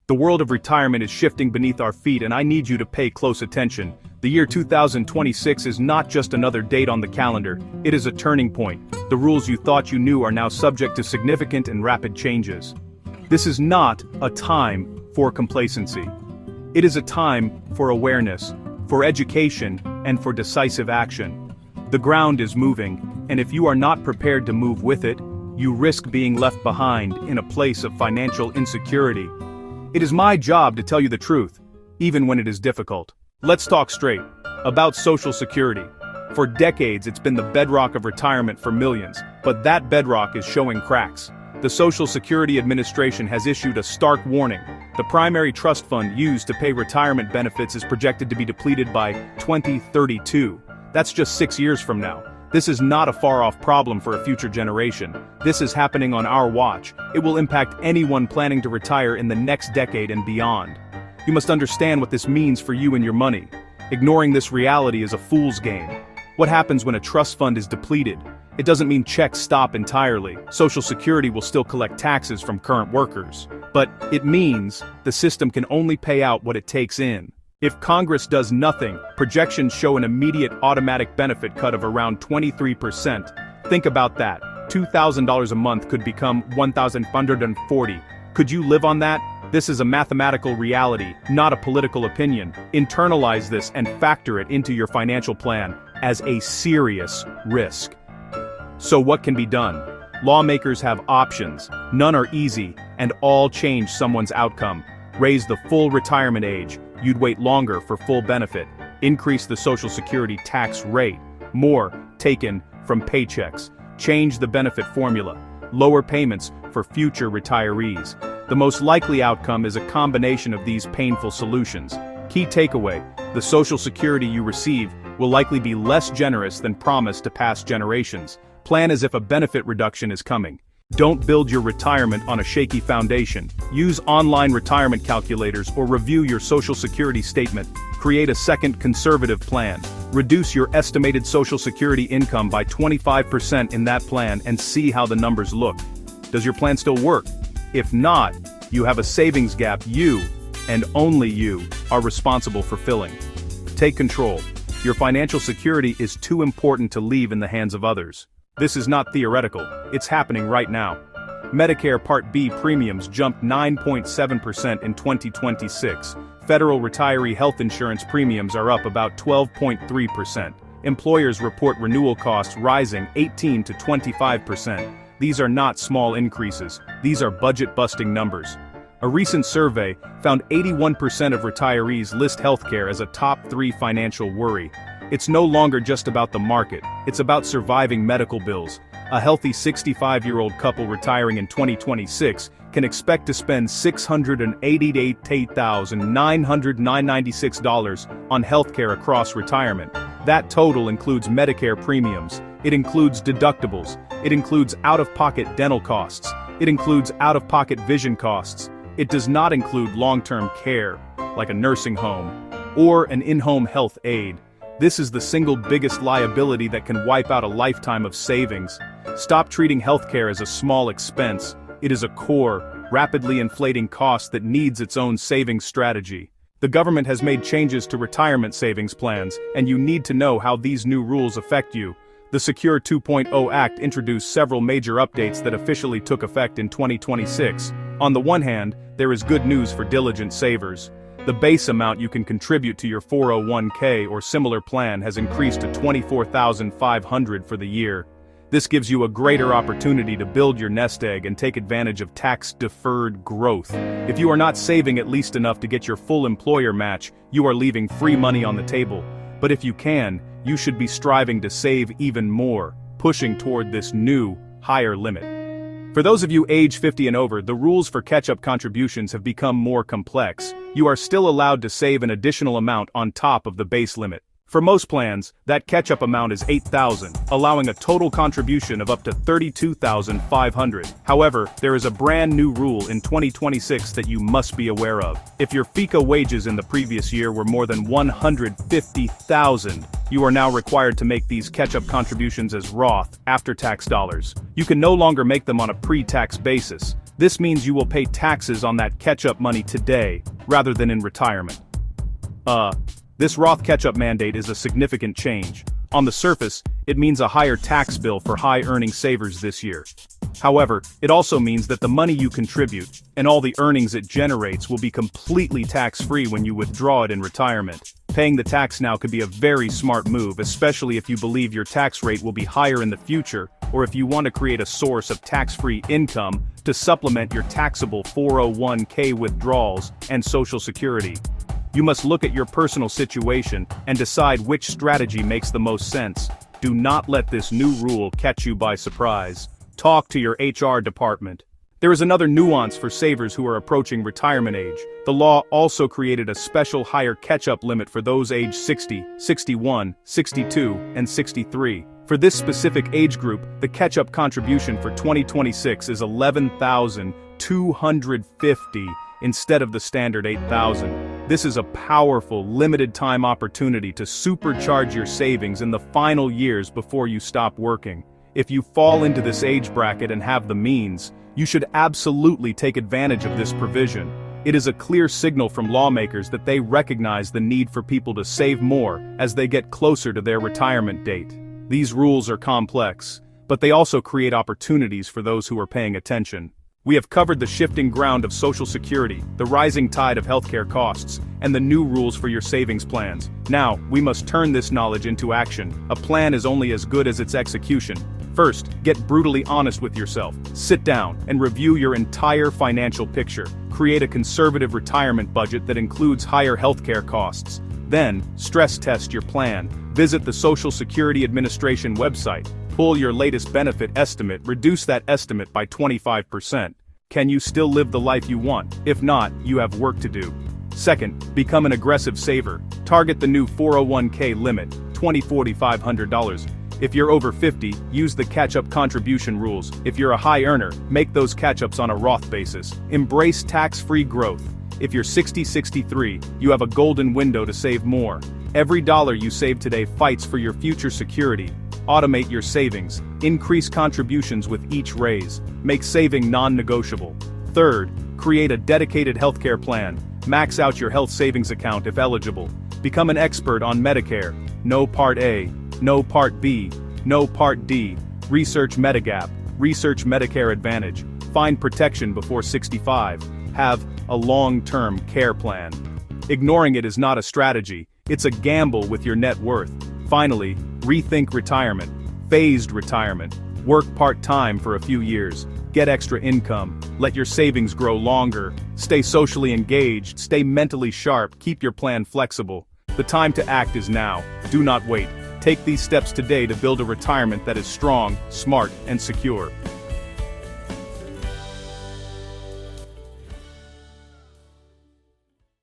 The world of retirement is shifting beneath our feet, and I need you to pay close attention. The year 2026 is not just another date on the calendar, it is a turning point. The rules you thought you knew are now subject to significant and rapid changes. This is not a time for complacency. It is a time for awareness, for education, and for decisive action. The ground is moving, and if you are not prepared to move with it, you risk being left behind in a place of financial insecurity. It is my job to tell you the truth, even when it is difficult. Let's talk straight about Social Security. For decades, it's been the bedrock of retirement for millions, but that bedrock is showing cracks. The Social Security Administration has issued a stark warning. The primary trust fund used to pay retirement benefits is projected to be depleted by 2032. That's just 6 years from now. This is not a far-off problem for a future generation. This is happening on our watch. It will impact anyone planning to retire in the next decade and beyond. You must understand what this means for you and your money. Ignoring this reality is a fool's game. What happens when a trust fund is depleted? It doesn't mean checks stop entirely. Social Security will still collect taxes from current workers. But it means the system can only pay out what it takes in. If Congress does nothing, projections show an immediate automatic benefit cut of around 23%. Think about that. $2,000 a month could become $1,540. Could you live on that? This is a mathematical reality, not a political opinion. Internalize this and factor it into your financial plan as a serious risk. So what can be done? Lawmakers have options. None are easy, and all change someone's outcome. Raise the full retirement age. You'd wait longer for full benefit. Increase the Social Security tax rate. More taken from paychecks. Change the benefit formula. Lower payments for future retirees. The most likely outcome is a combination of these painful solutions. Key takeaway: the Social Security you receive will likely be less generous than promised to past generations. Plan as if a benefit reduction is coming. Don't build your retirement on a shaky foundation. Use online retirement calculators or review your Social Security statement. Create a second conservative plan. Reduce your estimated Social Security income by 25% in that plan and see how the numbers look. Does your plan still work? If not, you have a savings gap you, and only you, are responsible for filling. Take control. Your financial security is too important to leave in the hands of others. This is not theoretical, it's happening right now. Medicare Part B premiums jumped 9.7% in 2026. Federal retiree health insurance premiums are up about 12.3%. Employers report renewal costs rising 18 to 25%. These are not small increases, these are budget-busting numbers. A recent survey found 81% of retirees list healthcare as a top 3 financial worry. It's no longer just about the market, it's about surviving medical bills. A healthy 65-year-old couple retiring in 2026 can expect to spend $688,996 on healthcare across retirement. That total includes Medicare premiums, it includes deductibles, it includes out-of-pocket dental costs, it includes out-of-pocket vision costs. It does not include long-term care, like a nursing home, or an in-home health aid. This is the single biggest liability that can wipe out a lifetime of savings. Stop treating healthcare as a small expense. It is a core, rapidly inflating cost that needs its own savings strategy. The government has made changes to retirement savings plans, and you need to know how these new rules affect you. The Secure 2.0 Act introduced several major updates that officially took effect in 2026. On the one hand, there is good news for diligent savers. The base amount you can contribute to your 401k or similar plan has increased to $24,500 for the year. This gives you a greater opportunity to build your nest egg and take advantage of tax-deferred growth. If you are not saving at least enough to get your full employer match, you are leaving free money on the table. But if you can, you should be striving to save even more, pushing toward this new, higher limit. For those of you age 50 and over, the rules for catch-up contributions have become more complex. You are still allowed to save an additional amount on top of the base limit. For most plans, that catch-up amount is $8,000, allowing a total contribution of up to $32,500. However, there is a brand new rule in 2026 that you must be aware of. If your FICA wages in the previous year were more than $150,000, you are now required to make these catch-up contributions as Roth, after-tax dollars. You can no longer make them on a pre-tax basis. This means you will pay taxes on that catch-up money today, rather than in retirement. This Roth catch-up mandate is a significant change. On the surface, it means a higher tax bill for high-earning savers this year. However, it also means that the money you contribute, and all the earnings it generates will be completely tax-free when you withdraw it in retirement. Paying the tax now could be a very smart move, especially if you believe your tax rate will be higher in the future, or if you want to create a source of tax-free income to supplement your taxable 401k withdrawals and Social Security. You must look at your personal situation and decide which strategy makes the most sense. Do not let this new rule catch you by surprise. Talk to your HR department. There is another nuance for savers who are approaching retirement age. The law also created a special higher catch-up limit for those aged 60, 61, 62, and 63. For this specific age group, the catch-up contribution for 2026 is $11,250 instead of the standard $8,000. This is a powerful, limited-time opportunity to supercharge your savings in the final years before you stop working. If you fall into this age bracket and have the means, you should absolutely take advantage of this provision. It is a clear signal from lawmakers that they recognize the need for people to save more as they get closer to their retirement date. These rules are complex, but they also create opportunities for those who are paying attention. We have covered the shifting ground of Social Security, the rising tide of healthcare costs, and the new rules for your savings plans. Now, we must turn this knowledge into action. A plan is only as good as its execution. First, get brutally honest with yourself. Sit down and review your entire financial picture. Create a conservative retirement budget that includes higher healthcare costs. Then, stress test your plan. Visit the Social Security Administration website. Pull your latest benefit estimate, reduce that estimate by 25%. Can you still live the life you want? If not, you have work to do. Second, become an aggressive saver. Target the new 401k limit, $4,500. If you're over 50, use the catch-up contribution rules. If you're a high earner, make those catch-ups on a Roth basis. Embrace tax-free growth. If you're 60-63, you have a golden window to save more. Every dollar you save today fights for your future security. Automate your savings. Increase contributions with each raise. Make saving non-negotiable. Third, create a dedicated healthcare plan. Max out your health savings account if eligible. Become an expert on Medicare. No Part A. No Part B. No Part D. Research Medigap. Research Medicare Advantage. Find protection before 65. Have a long-term care plan. Ignoring it is not a strategy. It's a gamble with your net worth. Finally, rethink retirement. Phased retirement. Work part-time for a few years. Get extra income. Let your savings grow longer. Stay socially engaged. Stay mentally sharp. Keep your plan flexible. The time to act is now. Do not wait. Take these steps today to build a retirement that is strong, smart, and secure.